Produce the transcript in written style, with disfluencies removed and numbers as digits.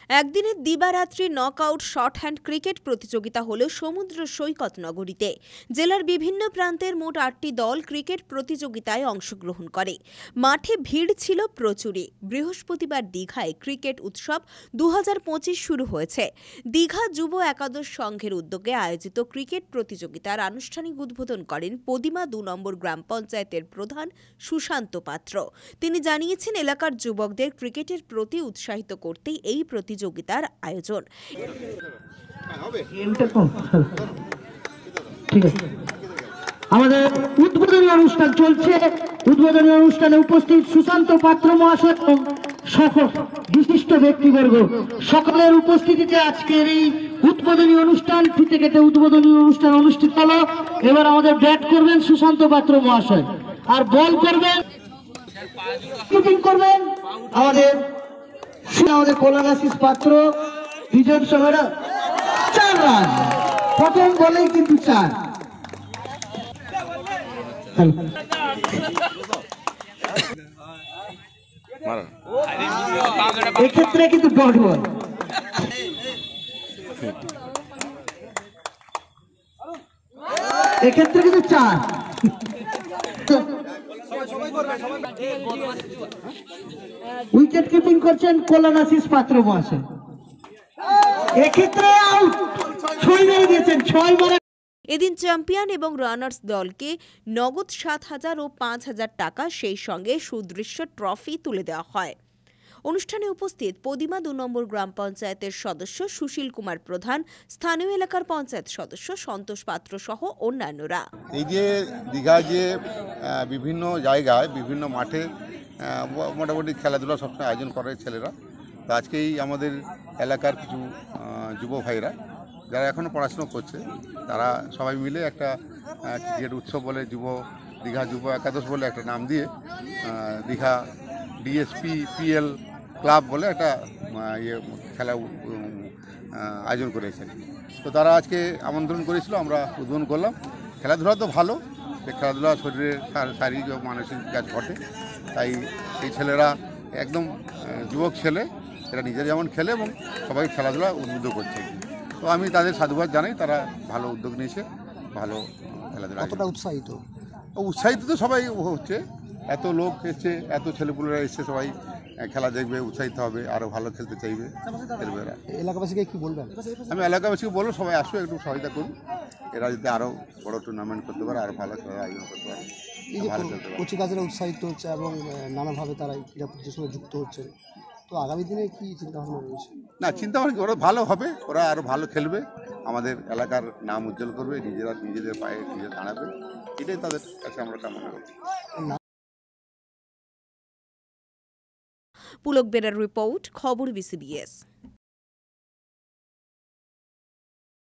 একদিনের দিবারাত্রি knockout short hand cricket প্রতিযোগিতা হল সমুদ্র সৈকত নগরীতে। জেলার বিভিন্ন প্রান্তের মোট ৮টি দল ক্রিকেট প্রতিযোগিতায় অংশগ্রহণ করে। মাঠে ভিড় ছিল প্রচুরই। বৃহস্পতিবার দীঘায় ক্রিকেট উৎসব ২০২৫ শুরু হয়েছে। দীঘা যুব একাদশ সংঘের উদ্যোগে আয়োজিত ক্রিকেট প্রতিযোগিতার আনুষ্ঠানিক উদ্বোধন করেন পদিমা ২ নম্বর গ্রাম পঞ্চায়েতের প্রধান সুশান্ত পাত্র। তিনি জানিয়েছেন, এলাকার যুবকদের ক্রিকেটের প্রতি উৎসাহিত করতেই এই প্রতিযোগিতার আয়োজন। আমাদের উদ্বোধনী অনুষ্ঠান চলছে। উদ্বোধনী অনুষ্ঠানে উপস্থিত সুশান্ত পাত্র মহাশয় সকল বিশিষ্ট ব্যক্তিবর্গ সকলের উপস্থিতিতে আজকের এই উদ্বোধনী অনুষ্ঠান ফিতে কেটে উদ্বোধনী অনুষ্ঠান অনুষ্ঠিত হলো। এবার আমাদের ব্যাট করবেন সুশান্ত পাত্র মহাশয়, আর বল করবেন কিপিং করবেন আমাদের কল্যাণাশিস পাত্র। বিজয় সভারা 4 রান, প্রথম বলেই কিন্তু 4। এক্ষেত্রে কিন্তু ডট বল। এক্ষেত্রে কিন্তু 4। উইকেট কিপিং করছেন কল্যাণাশিস পাত্র মহাশয়। এক্ষেত্রে আউট, 6 মেরে দিয়েছেন, 6 মারা। এদিন চ্যাম্পিয়ন এবং রানার্স দলকে নগদ ৭,০০০ ও ৫,০০০ টাকা, সেই সঙ্গে সুদৃশ্য ট্রফি তুলে দেওয়া হয়। অনুষ্ঠানে উপস্থিত পদিমা ২ নম্বর গ্রাম পঞ্চায়েতের সদস্য সুশীল কুমার প্রধান, স্থানীয় এলাকার পঞ্চায়েত সদস্য সন্তোষ পাত্র সহ অন্যান্যরা। এই যে দীঘা যে বিভিন্ন জায়গায় বিভিন্ন মাঠে মোটামুটি খেলাধুলা সবসময় আয়োজন করে ছেলেরা, তো আজকেই আমাদের এলাকার কিছু যুব ভাইরা যারা এখনও পড়াশুনো করছে, তারা সবাই মিলে একটা ক্রিকেট উৎসব বলে দীঘা যুব একাদশ বলে একটা নাম দিয়ে দীঘা ডিএসপি পিএল ক্লাব বলে একটা খেলা আয়োজন করেছেন। তো তারা আজকে আমন্ত্রণ করেছিল, আমরা উদ্বোধন করলাম। খেলাধুলা তো ভালো, খেলাধুলা শরীরের শারীরিক ও মানসিক কাজ ঘটে, তাই এই ছেলেরা একদম যুবক ছেলে, এরা নিজেরা যেমন খেলে এবং সবাই খেলাধুলা উদ্বুদ্ধ করছে। তো আমি তাদের সাধুবাদ জানাই, তারা ভালো উদ্যোগ নিয়েছে, ভালো খেলাধুলা। কতটা উৎসাহিত তো সবাই হচ্ছে, এত লোক এসছে, এত ছেলেপুলেরা এসছে, সবাই খেলা দেখবে, উৎসাহিত হবে, আরও ভালো খেলতে চাইবে। এলাকাবাসীকে কি বলবেন? আমি এলাকাবাসীকে বলবো, সবাই আসো, একটু সহায়তা করুন, এরা যদি আরও বড় টুর্নামেন্ট করতে পারে, আরও ভালো খেলার আয়োজন করতে পারে, ভালো খেলতে পারে। কচিকাজেরা উৎসাহিত হচ্ছে এবং নানাভাবে তারা ক্রীড়া প্রতিযোগিতার যুক্ত হচ্ছে, তো আগামী দিনে কি চিন্তাভাবনা রয়েছে? না, চিন্তাভাবনা ওরা ভালো হবে, ওরা আরও ভালো খেলবে, আমাদের এলাকার নাম উজ্জ্বল করবে, নিজেদের পায়ে নিজে দাঁড়াবে, এটাই তাদের কাছে আমরা কামনা করি। পুলক বেরার রিপোর্ট, খবর বিসিবিএস।